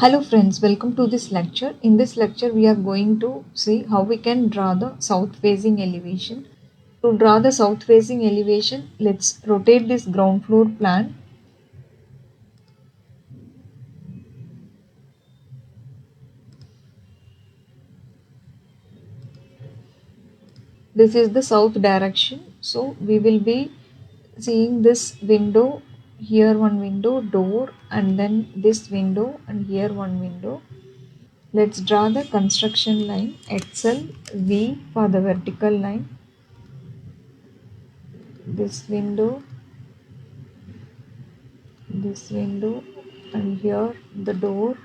Hello friends, welcome to this lecture. In this lecture we are going to see how we can draw the south facing elevation. To draw the south facing elevation, let's rotate this ground floor plan. This is the south direction. So we will be seeing this window, here one window, door, and then this window, and here one window. Let's draw the construction line XL V for the vertical line. This window, and here the door,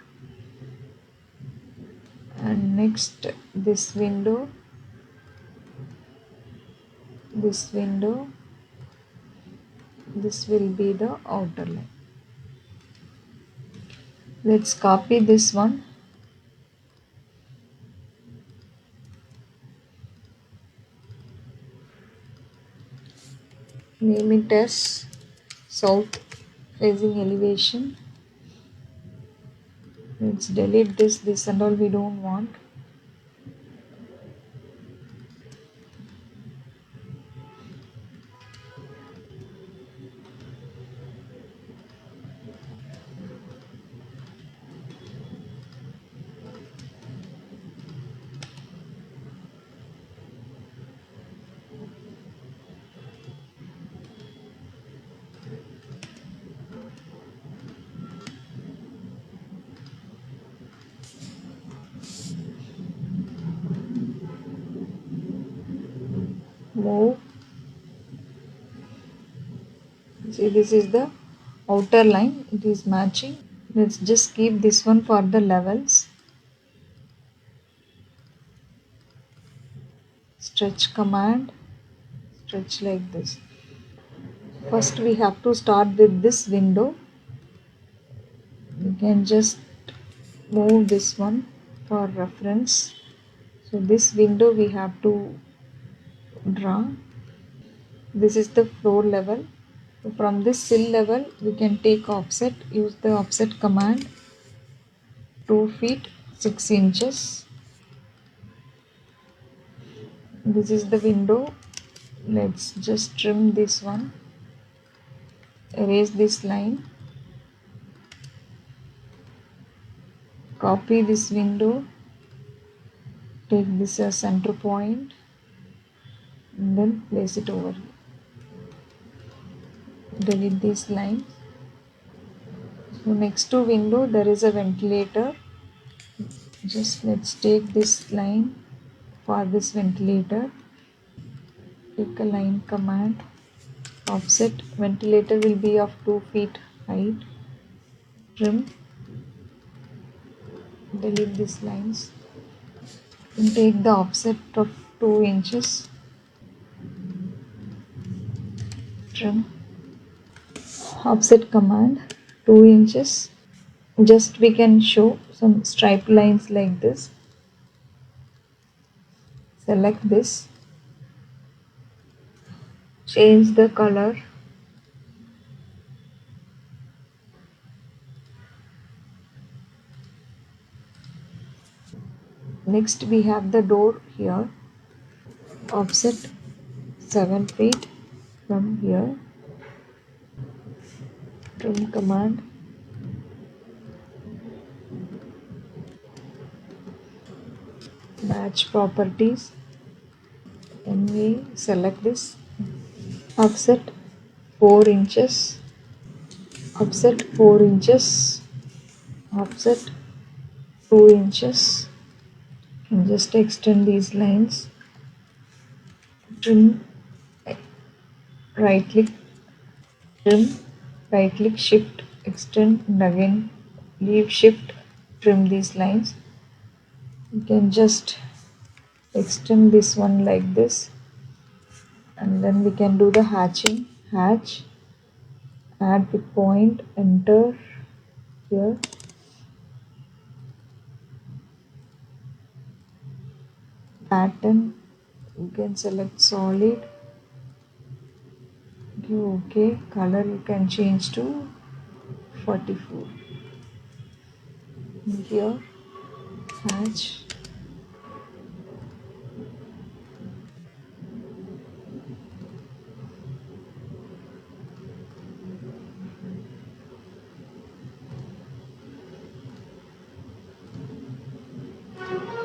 and next this window, this will be the outer line. Let's copy this one. Name it as south facing elevation. Let's delete this and all we don't want. Move. See, this is the outer line, it is matching. Let's just keep this one for the levels. Stretch command, stretch like this. First we have to start with this window. We can just move this one for reference. So this window we have to draw. This is the floor level. So from this sill level we can take offset, use the offset command. 2 feet 6 inches. This is the window. Let's just trim this one, erase this line, copy this window, take this as center point, and then place it over here. Delete these lines. So next to window there is a ventilator. Just let's take this line for this ventilator. Take a line command. Offset ventilator will be of 2 feet height. Trim. Delete these lines. And take the offset of 2 inches. Trim. Offset command 2 inches. Just we can show some stripe lines like this. Select this, change the color, next we have the door here, offset 7 feet from here, trim command, match properties, and we select this, offset 4 inches, offset 4 inches, offset 2 inches, and just extend these lines, trim, right click, trim, right click, shift, extend, and again leave shift, trim these lines. You can just extend this one like this, and then we can do the hatching. Hatch, add with point, enter here, pattern, you can select solid, give OK, color you can change to 44. here hatch,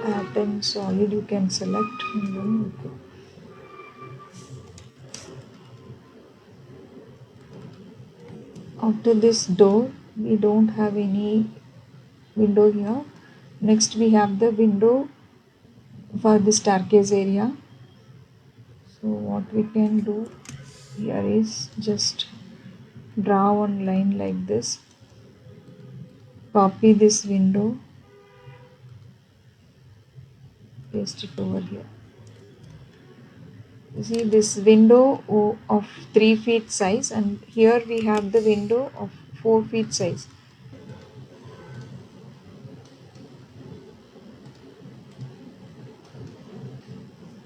pattern solid you can select, and then okay. After this door we don't have any window here. Next we have the window for the staircase area. So what we can do here is just draw one line like this, copy this window, paste it over here. You see this window of 3 feet size, and here we have the window of 4 feet size.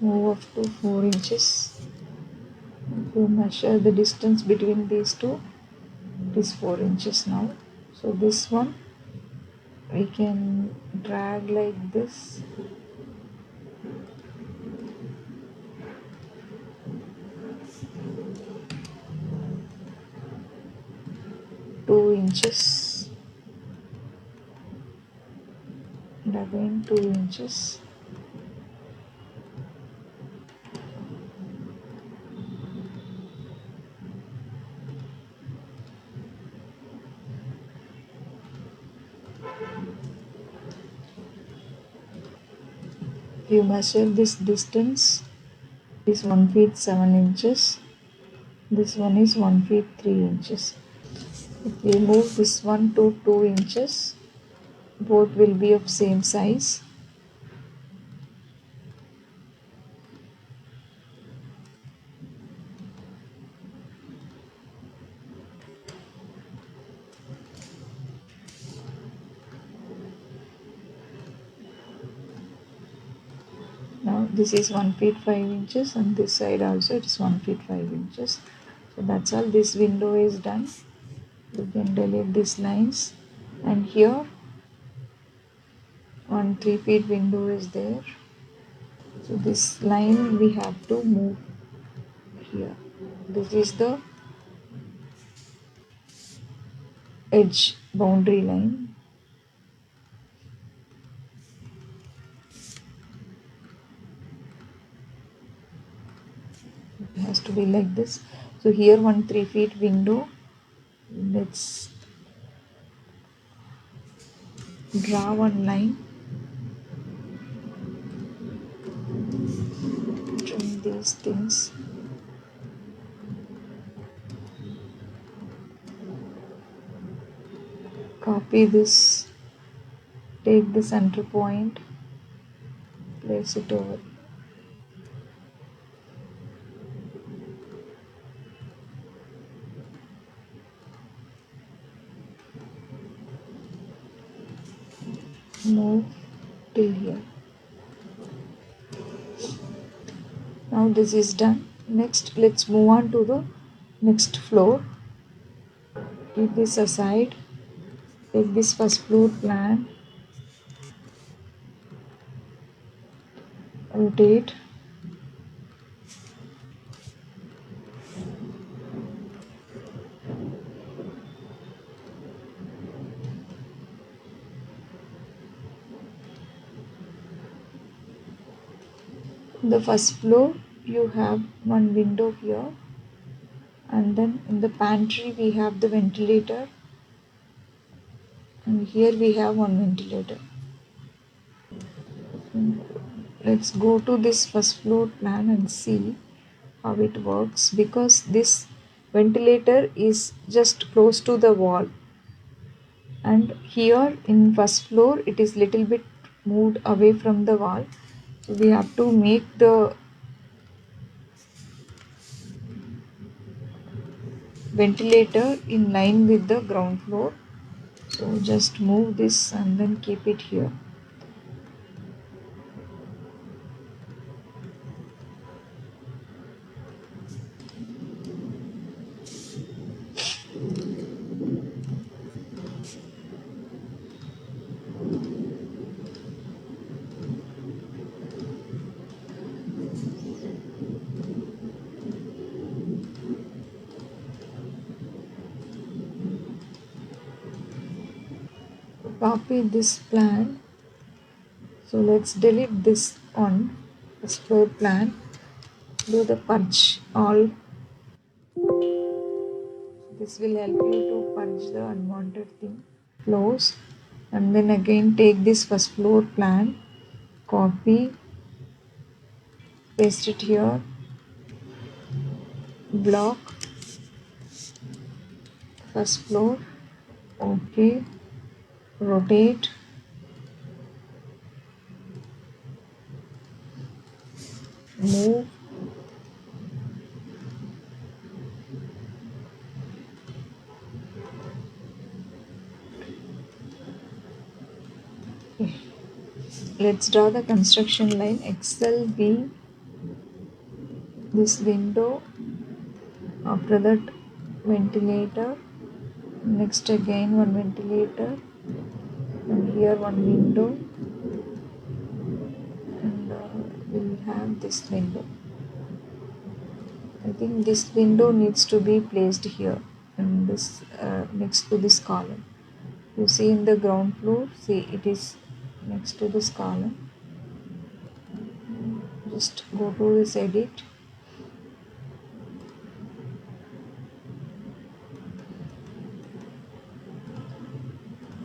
Move up to 4 inches. If you measure the distance between these two, it is 4 inches now. So this one we can drag like this, two inches, and again 2 inches. If you measure this distance, it is 1 feet 7 inches. This one is 1 feet 3 inches. If we move this one to 2 inches, both will be of same size. Now this is 1 feet 5 inches, and this side also it is 1 feet 5 inches. So that's all. This window is done. You can delete these lines, and here one 3 feet window is there. So this line we have to move here. This is the edge boundary line. It has to be like this. So here one 3 feet window. Let's draw one line, trim these things. Copy this, take the center point, place it over. Move till here. Now this is done. Next let's move on to the next floor. Keep this aside. Take this first floor plan, rotate, the first floor you have one window here, and then in the pantry we have the ventilator, and here we have one ventilator. Let's go to this first floor plan and see how it works, because this ventilator is just close to the wall, and here in first floor it is little bit moved away from the wall. So we have to make the ventilator in line with the ground floor. So just move this and then keep it here. copy this plan. So let's delete this one, this floor plan. Do the purge all. This will help you to purge the unwanted thing. Close, and then again take this first floor plan, copy, paste it here, block, first floor, okay, rotate, move, let's draw the construction line. XLB, this window, after that ventilator, next again one ventilator, and here one window, and we'll have this window. I think this window needs to be placed here and this next to this column. You see in the ground floor, see it is next to this column. Just go to this edit,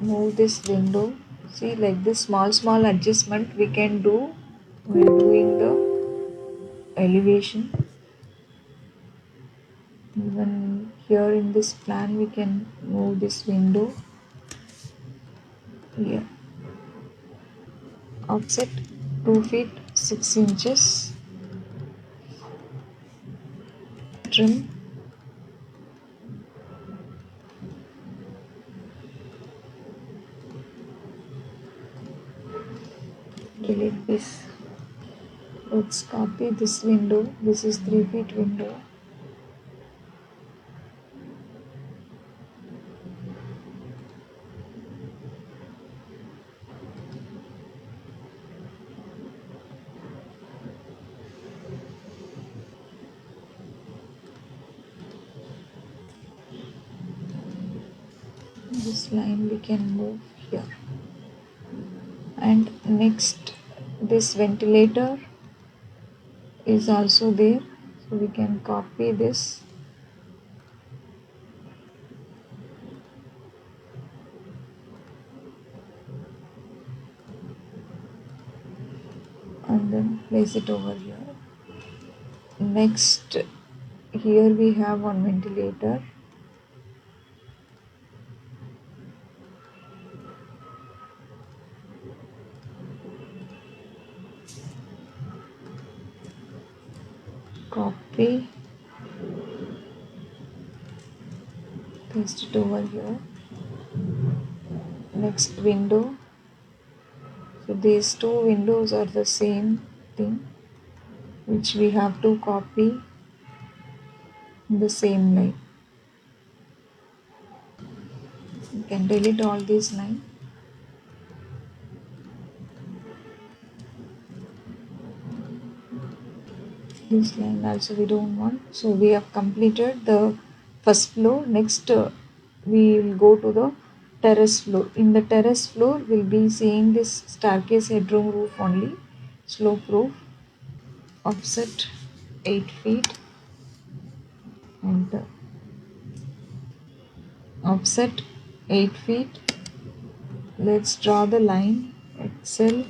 move this window. See, like this small adjustment we can do while doing the elevation. Even here in this plan we can move this window here. Offset 2 feet 6 inches. Trim. Delete this. Let's copy this window. This is 3 feet window. This line we can move here. And next, this ventilator is also there, so we can copy this. And then place it over here. Next, here we have one ventilator. Copy, paste it over here. Next window. So these two windows are the same thing, which we have to copy in the same line. You can delete all these lines. This line also we don't want. So we have completed the first floor. Next we will go to the terrace floor. In the terrace floor we'll be seeing this staircase headroom roof only. Slope roof. Offset 8 feet and offset 8 feet. Let's draw the line. XL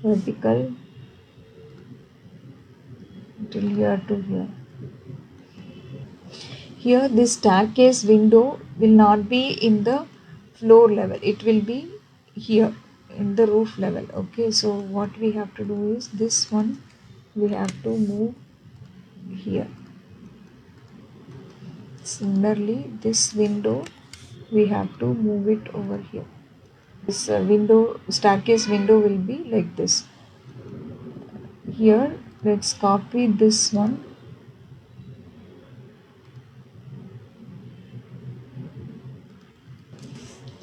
vertical till here to here. Here this staircase window will not be in the floor level, it will be here in the roof level. Okay, so what we have to do is this one we have to move here. Similarly, this window we have to move it over here. This staircase window will be like this. Here let's copy this one.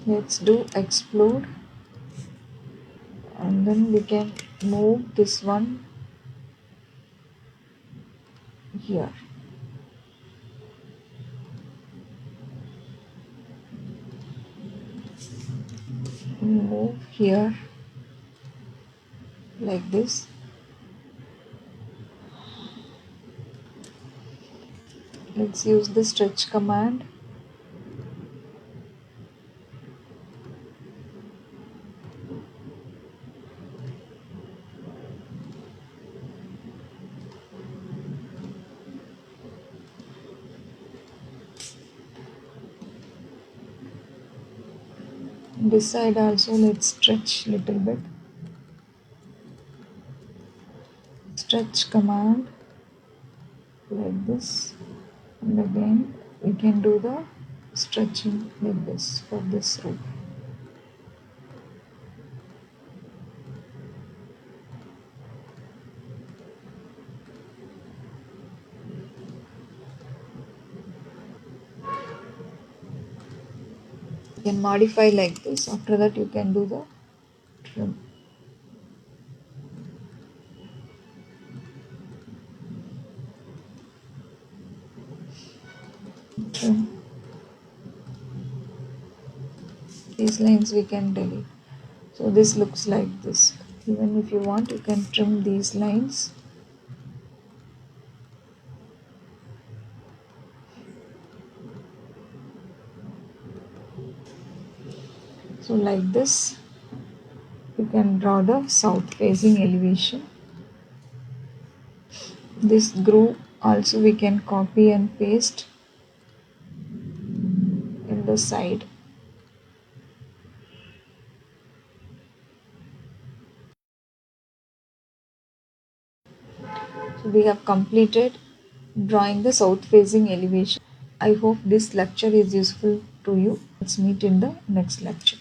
Let's do explode, and then we can move this one here. move here like this. Let's use the stretch command. This side also let's stretch little bit. Stretch command like this, and again we can do the stretching like this for this row. You can modify like this. After that you can do the trim. Trim. These lines we can delete. So this looks like this. Even if you want, you can trim these lines. So like this, you can draw the south facing elevation. This groove also we can copy and paste in the side. So we have completed drawing the south facing elevation. I hope this lecture is useful to you. Let's meet in the next lecture.